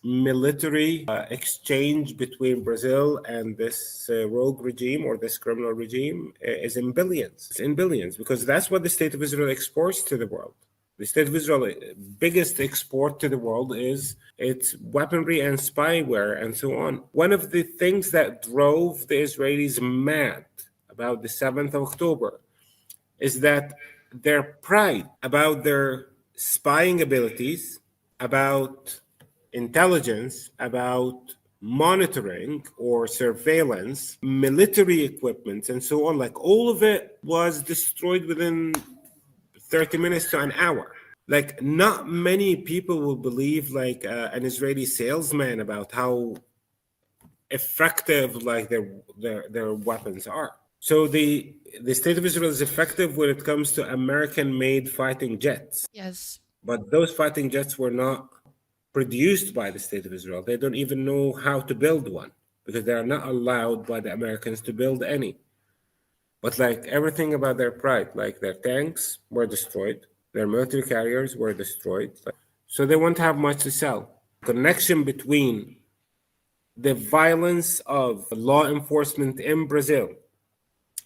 military exchange between Brazil and this rogue regime or this criminal regime is in billions. It's in billions because that's what the State of Israel exports to the world. The State of Israel biggest export to the world is its weaponry and spyware and so on. One of the things that drove the Israelis mad about the 7th of October is that their pride about their spying abilities, about intelligence, about monitoring or surveillance, military equipment, and so on, like all of it was destroyed within 30 minutes to an hour. Like not many people will believe like an Israeli salesman about how effective like their weapons are. So the State of Israel is effective when it comes to American-made fighting jets. Yes. But those fighting jets were not produced by the State of Israel. They don't even know how to build one because they are not allowed by the Americans to build any. But like everything about their pride, like their tanks were destroyed, their military carriers were destroyed. So they won't have much to sell. Connection between the violence of law enforcement in Brazil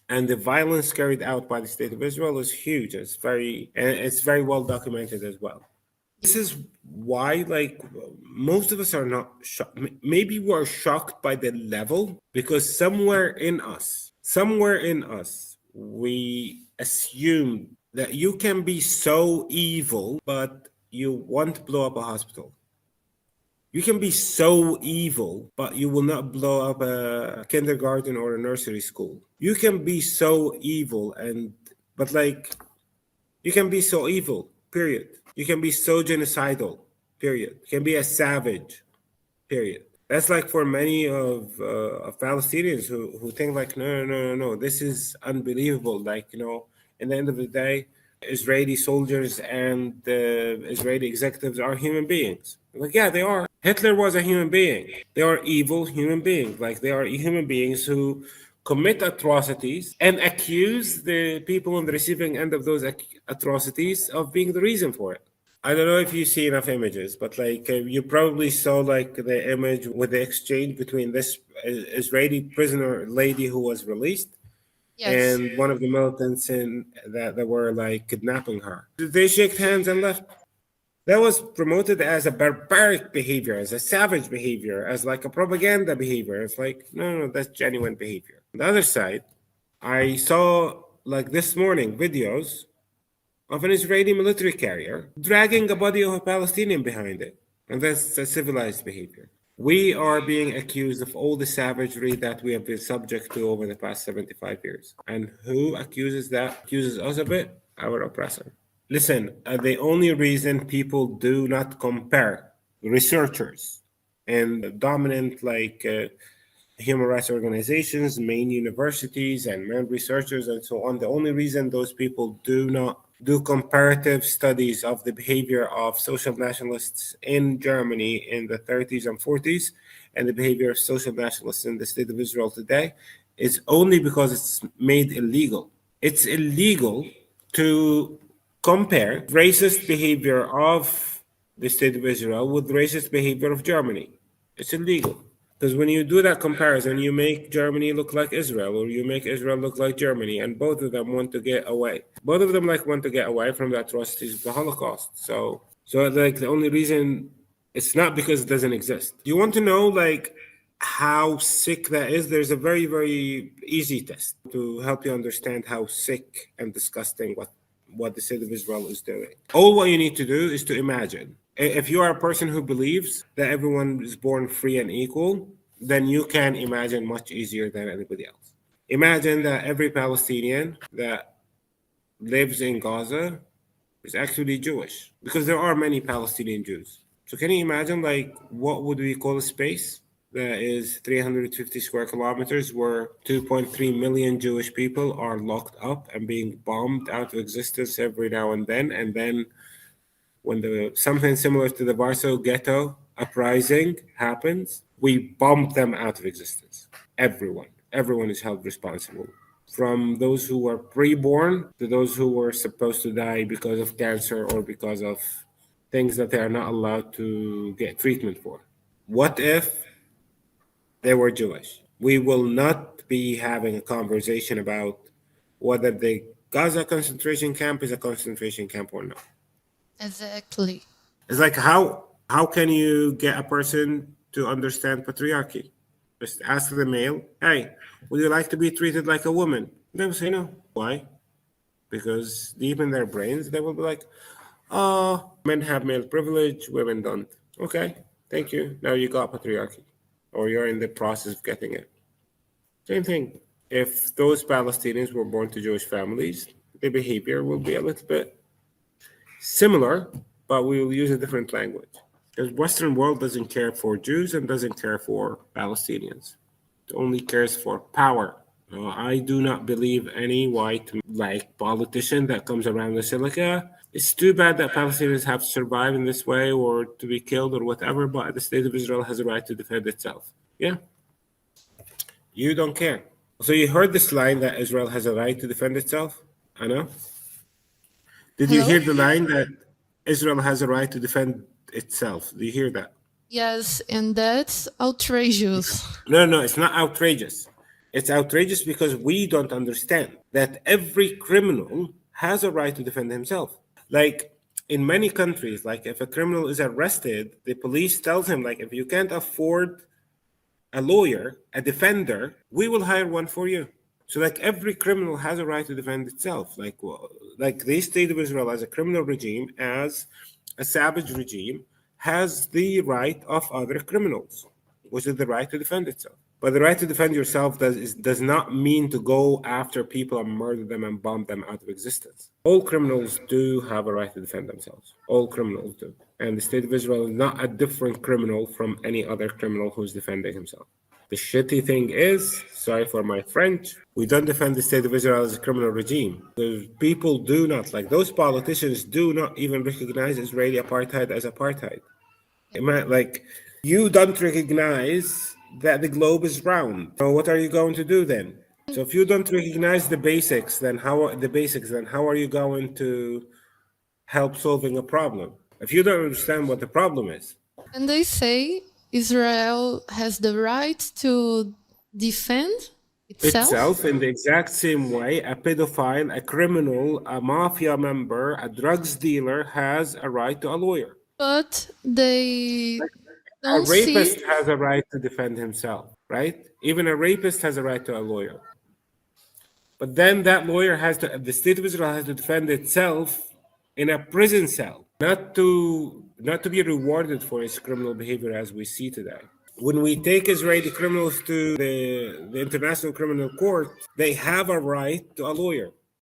and the violence carried out by the State of Israel is huge. It's very well documented as well. This is why, like, most of us are not shocked. Maybe we're shocked by the level because somewhere in us, we assume that you can be so evil, but you won't blow up a hospital. You can be so evil, but you will not blow up a kindergarten or a nursery school. You can be so evil, but like, you can be so evil, period. You can be so genocidal, period. You can be a savage, period. That's like for many of Palestinians who think like, no, this is unbelievable. Like, in the end of the day, Israeli soldiers and Israeli executives are human beings. Like, yeah, they are. Hitler was a human being. They are evil human beings. Like, they are human beings who commit atrocities and accuse the people on the receiving end of those atrocities of being the reason for it. I don't know if you see enough images, but like you probably saw like the image with the exchange between this Israeli prisoner lady who was released Yes. and one of the militants that were like kidnapping her. They shook hands and left. That was promoted as a barbaric behavior, as a savage behavior, as like a propaganda behavior. It's like, no, that's genuine behavior. On the other side, I saw like this morning videos of an Israeli military carrier dragging a body of a Palestinian behind it. And that's a civilized behavior. We are being accused of all the savagery that we have been subject to over the past 75 years. And who accuses us of it? Our oppressor. Listen, the only reason people do not compare researchers and dominant human rights organizations, main universities, and main researchers, and so on. The only reason those people do not do comparative studies of the behavior of social nationalists in Germany in the 30s and 40s and the behavior of social nationalists in the State of Israel today is only because it's made illegal. It's illegal to compare racist behavior of the State of Israel with racist behavior of Germany. It's illegal. Because when you do that comparison, you make Germany look like Israel, or you make Israel look like Germany, and both of them want to get away. Both of them want to get away from the atrocities of the Holocaust. So like the only reason it's not because it doesn't exist. You want to know like how sick that is? There's a very, very easy test to help you understand how sick and disgusting what the State of Israel is doing. All what you need to do is to imagine. If you are a person who believes that everyone is born free and equal, then you can imagine much easier than anybody else. Imagine that every Palestinian that lives in Gaza is actually Jewish, because there are many Palestinian Jews. So can you imagine like what would we call a space that is 350 square kilometers where 2.3 million Jewish people are locked up and being bombed out of existence every now and then when something similar to the Warsaw Ghetto uprising happens, we bomb them out of existence. Everyone is held responsible. From those who were pre-born to those who were supposed to die because of cancer or because of things that they are not allowed to get treatment for. What if they were Jewish? We will not be having a conversation about whether the Gaza concentration camp is a concentration camp or not. Exactly. It's like how can you get a person to understand patriarchy? Just ask the male, hey, would you like to be treated like a woman? They will say no. Why? Because deep in their brains, they will be like, oh, men have male privilege, women don't. Okay, thank you. Now you got patriarchy, or you're in the process of getting it. Same thing. If those Palestinians were born to Jewish families, their behavior will be a little bit similar, but we will use a different language. Because Western world doesn't care for Jews and doesn't care for Palestinians. It only cares for power. I do not believe any white like politician that comes around the silica. It's too bad that Palestinians have to survive in this way or to be killed or whatever, but the state of Israel has a right to defend itself. Yeah. You don't care. So you heard this line that Israel has a right to defend itself? I know. Did you Hello? hear the line that Israel has a right to defend itself? Do you hear that? Yes, and that's outrageous. No, it's not outrageous. It's outrageous because we don't understand that every criminal has a right to defend himself. Like in many countries, like if a criminal is arrested, the police tells him, like, if you can't afford a lawyer, a defender, we will hire one for you. So like every criminal has a right to defend itself. Like the state of Israel as a criminal regime, as a savage regime, has the right of other criminals, which is the right to defend itself. But the right to defend yourself does not mean to go after people and murder them and bomb them out of existence. All criminals do have a right to defend themselves. All criminals do. And the state of Israel is not a different criminal from any other criminal who's defending himself. The shitty thing is, sorry for my French, we don't defend the state of Israel as a criminal regime. Those people do not, like those politicians do not even recognize Israeli apartheid as apartheid. Like, you don't recognize that the globe is round. So what are you going to do then? So if you don't recognize the basics, then how are you going to help solving a problem? If you don't understand what the problem is. And they say Israel has the right to defend itself. In the exact same way, a pedophile, a criminal, a mafia member, a drugs dealer has a right to a lawyer. But they A don't rapist see. has a right to defend himself, right? Even a rapist has a right to a lawyer. But then that lawyer the state of Israel has to defend itself in a prison cell, not to be rewarded for its criminal behavior as we see today. When we take Israeli criminals to the International Criminal Court, they have a right to a lawyer.